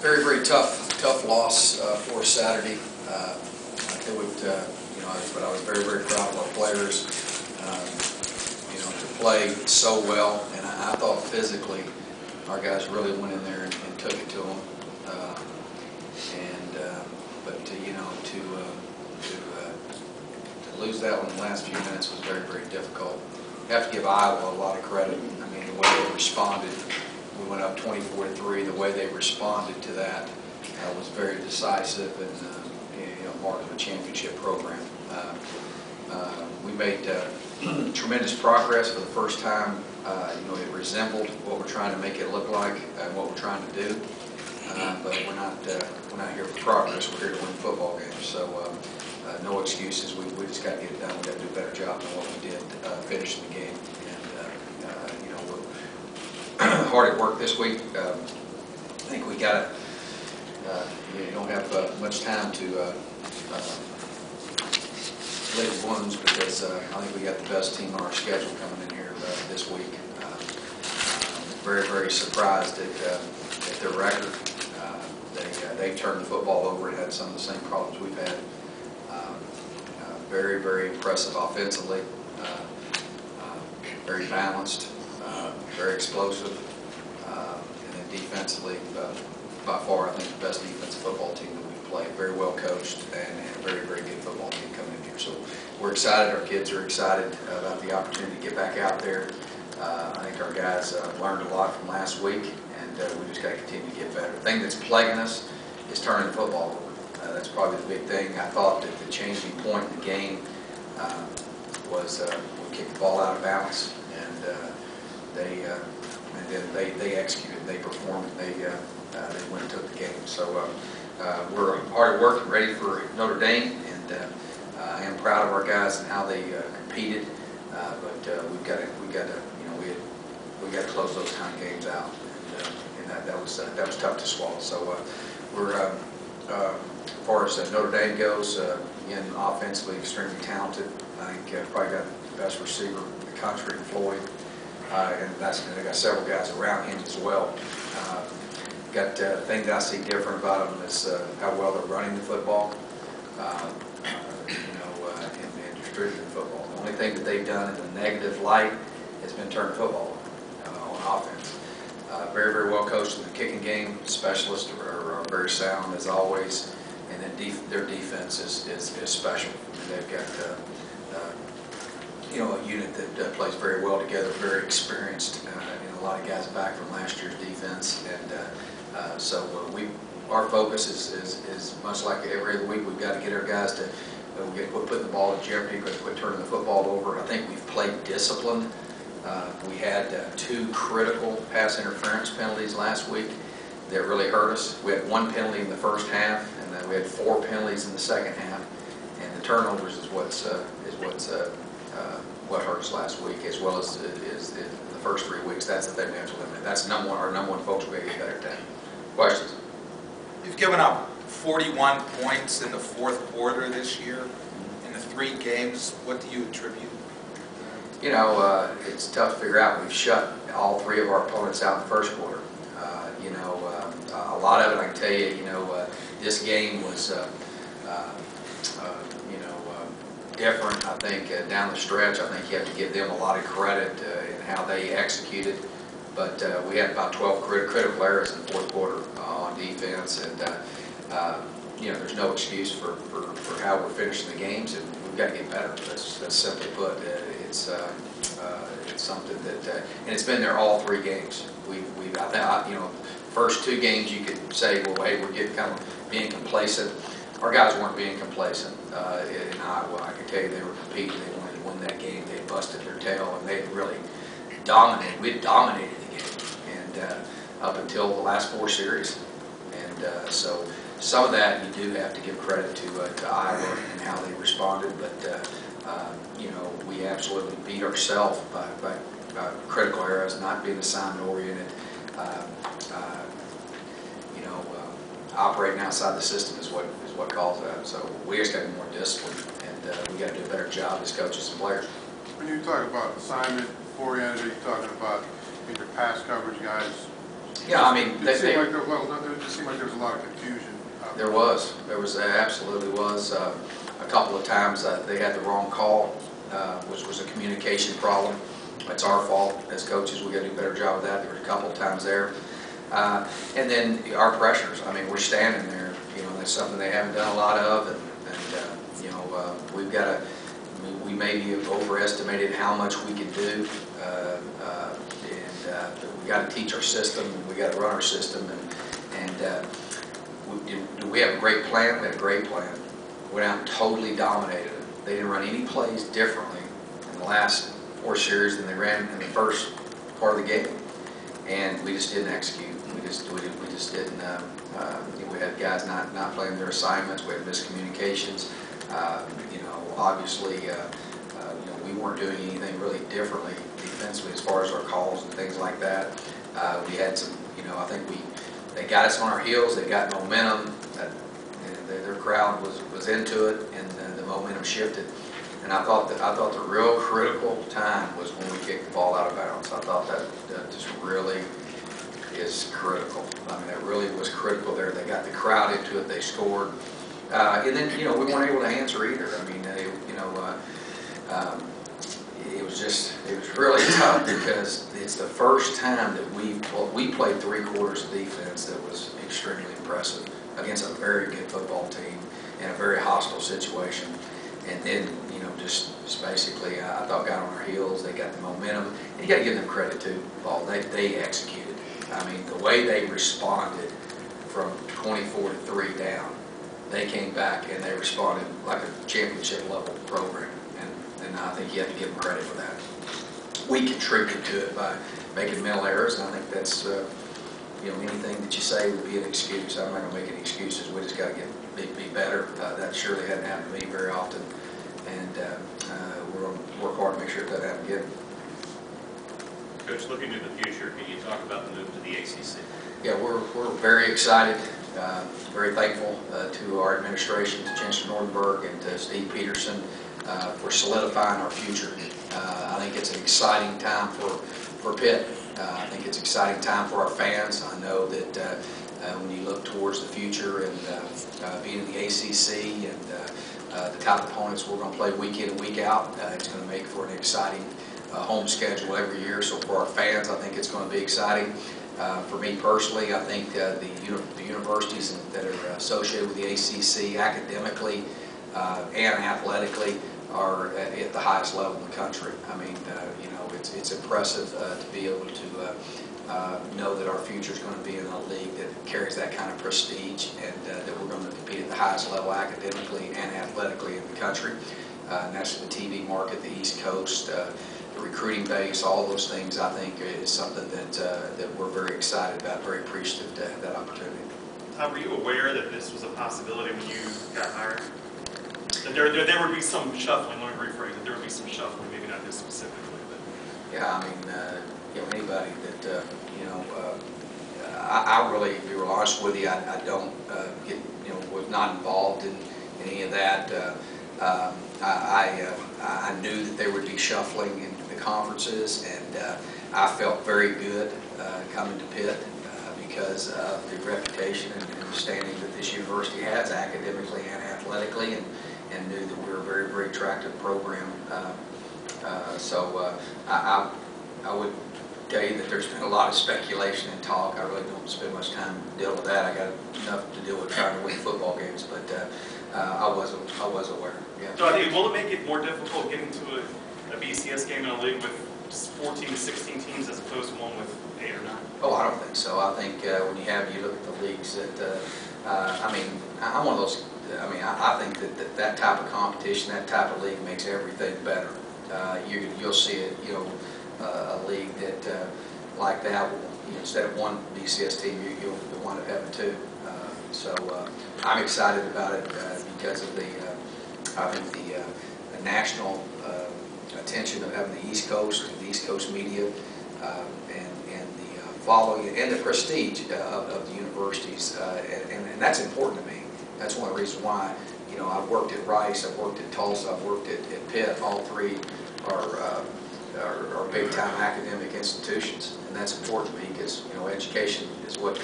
Very, very tough loss for Saturday. It would, but I was very, very proud of our players. To play so well, and I thought physically our guys really went in there and took it to them. To lose that one in the last few minutes was very, very difficult. You have to give Iowa a lot of credit. I mean, the way they responded. We went up 24-3. The way they responded to that was very decisive and marked of a championship program. We made tremendous progress for the first time. It resembled what we're trying to make it look like and what we're trying to do. But we're not here for progress. We're here to win football games. So no excuses. We just got to get it done. We got to do a better job than what we did finishing the game. And we're hard at work this week. I think we got to. You don't have much time to lick wounds because I think we got the best team on our schedule coming in here this week. Very, very surprised at their record. They turned the football over and had some of the same problems we've had. Very, very impressive offensively. Very balanced. Very explosive. And then defensively, by far, I think the best defensive football team that we've played. Very well coached and a very, very good football team coming in here. So we're excited. Our kids are excited about the opportunity to get back out there. I think our guys learned a lot from last week, and we just got to continue to get better. The thing that's plaguing us is turning the football over. That's probably the big thing. I thought that the changing point in the game was we kicked the ball out of bounds, and then they executed, they performed, they went and took the game. So we're hard at work and ready for Notre Dame, and I am proud of our guys and how they competed. But we got to close those kind of games out, and that was tough to swallow. So we're as far as Notre Dame goes, again, offensively extremely talented. I think probably got the best receiver in the country, Floyd, and they got several guys around him as well. The thing that I see different about them is how well they're running the football, and distributing the football. The only thing that they've done in the negative light has been turn the football on offense. Very, very well coached in the kicking game. Specialists are very sound as always, and then their defense is special. They've got a unit that plays very well together, very experienced, and a lot of guys back from last year's defense. And so our focus is much like every other week. We've got to get our guys to quit putting the ball in jeopardy. We've got to quit turning the football over. I think we've played disciplined. We had 2 critical pass interference penalties last week that really hurt us. We had 1 penalty in the first half, and then we had 4 penalties in the second half. And the turnovers is what hurt us last week, as well as the first 3 weeks. That's the thing we have to eliminate. That's our number one focus. We got to get better at that. Questions? You've given up 41 points in the fourth quarter this year. In the 3 games, what do you attribute? It's tough to figure out. We've shut all 3 of our opponents out in the first quarter. A lot of it, I can tell you, this game was, different. I think down the stretch, I think you have to give them a lot of credit in how they executed. But we had about 12 critical errors in the fourth quarter on defense, and there's no excuse for how we're finishing the games, and we've got to get better. That's simply put. It's something that, and it's been there all 3 games. First 2 games you could say, well, hey, we're getting kind of being complacent. Our guys weren't being complacent in Iowa. I can tell you they were competing. They wanted to win that game. They busted their tail, and they really dominated. We dominated the game, and up until the last 4 series. And so some of that you do have to give credit to Iowa and how they responded, but we absolutely beat ourselves by critical errors, not being assignment oriented. Operating outside the system is what caused that. So we just got to be more disciplined, and we got to do a better job as coaches and players. When you talk about assignment oriented, are you talking about either pass coverage guys Yeah, I mean, It seemed like there just seemed like there was a lot of confusion. there absolutely was. A couple of times they had the wrong call, which was a communication problem. It's our fault as coaches. We got to do a better job of that. There were a couple of times there. And then our pressures. I mean, we're standing there. You know, that's something they haven't done a lot of, and you know, we've got to. We maybe have overestimated how much we could do, and we got to teach our system, and we got to run our system, and do we have a great plan? We had a great plan. Went out and totally dominated them. They didn't run any plays differently in the last 4 series than they ran in the first part of the game, and we just didn't execute. We just didn't. You know, we had guys not playing their assignments. We had miscommunications. You know, obviously, you know, we weren't doing anything really differently defensively as far as our calls and things like that. We had some. You know, I think they got us on our heels. They got momentum. Their crowd was into it, and the momentum shifted. And I thought the real critical time was when we kicked the ball out of bounds. I thought that just really is critical. I mean, it really was critical there. They got the crowd into it. They scored, and then, you know, we weren't able to answer either. I mean, you know, it was really tough because it's the first time that we played 3 quarters of defense that was extremely impressive against a very good football team in a very hostile situation. And then, you know, just basically, I thought got on our heels. They got the momentum. And you got to give them credit too, Paul. They executed. I mean, the way they responded from 24-3 down, they came back and they responded like a championship level program. And I think you have to give them credit for that. We contributed to it by making mental errors, and I think that's, you know, anything that you say would be an excuse. I'm not going to make any excuses. We just got to be better. That surely hadn't happened to me very often, and we're going to work hard to make sure it doesn't happen again. Coach, looking to the future, can you talk about the move to the ACC? Yeah, we're very excited, very thankful to our administration, to Chancellor Nordenberg, and to Steve Peterson for solidifying our future. I think it's an exciting time for Pitt. I think it's an exciting time for our fans. I know that when you look towards the future and being in the ACC and the type of opponents we're going to play week in and week out, it's going to make for an exciting home schedule every year. So for our fans, I think it's going to be exciting. For me personally, I think the universities that are associated with the ACC academically and athletically are at the highest level in the country. I mean, you know, it's impressive to be able to know that our future is going to be in a league that carries that kind of prestige, and that we're going to compete at the highest level academically and athletically in the country. And that's the TV market, the East Coast, the recruiting base, all those things. I think is something that we're very excited about, very appreciative to have that opportunity. Todd, were you aware that this was a possibility when you got hired? That there would be some shuffling, let me rephrase it, there would be some shuffling, maybe not this specifically, but... Yeah, I mean, you know, anybody that, you know, I really, to be real honest with you, I don't get, you know, was not involved in any of that. I knew that there would be shuffling in the conferences, and I felt very good coming to Pitt because of the reputation and standing that this university has academically and athletically, and knew that we were a very, very attractive program. So I would tell you that there's been a lot of speculation and talk. I really don't spend much time dealing with that. I got enough to deal with trying to win football games, but I was aware. Yeah. So I think, will it make it more difficult getting to a BCS game in a league with 14 to 16 teams as opposed to one with 8 or 9? Oh, I don't think so. I think when you look at the leagues that, I mean, I'm one of those. I mean, I think that type of competition, that type of league makes everything better. You'll see it, you know, a league that like that will, you know, instead of one BCS team, you'll wind up having 2. So I'm excited about it because of I think the national attention of having the East Coast and the East Coast media and the following and the prestige of the universities, and that's important to me. That's one of the reasons why, you know, I've worked at Rice, I've worked at Tulsa, I've worked at Pitt. All 3 are are big-time academic institutions, and that's important because, education is what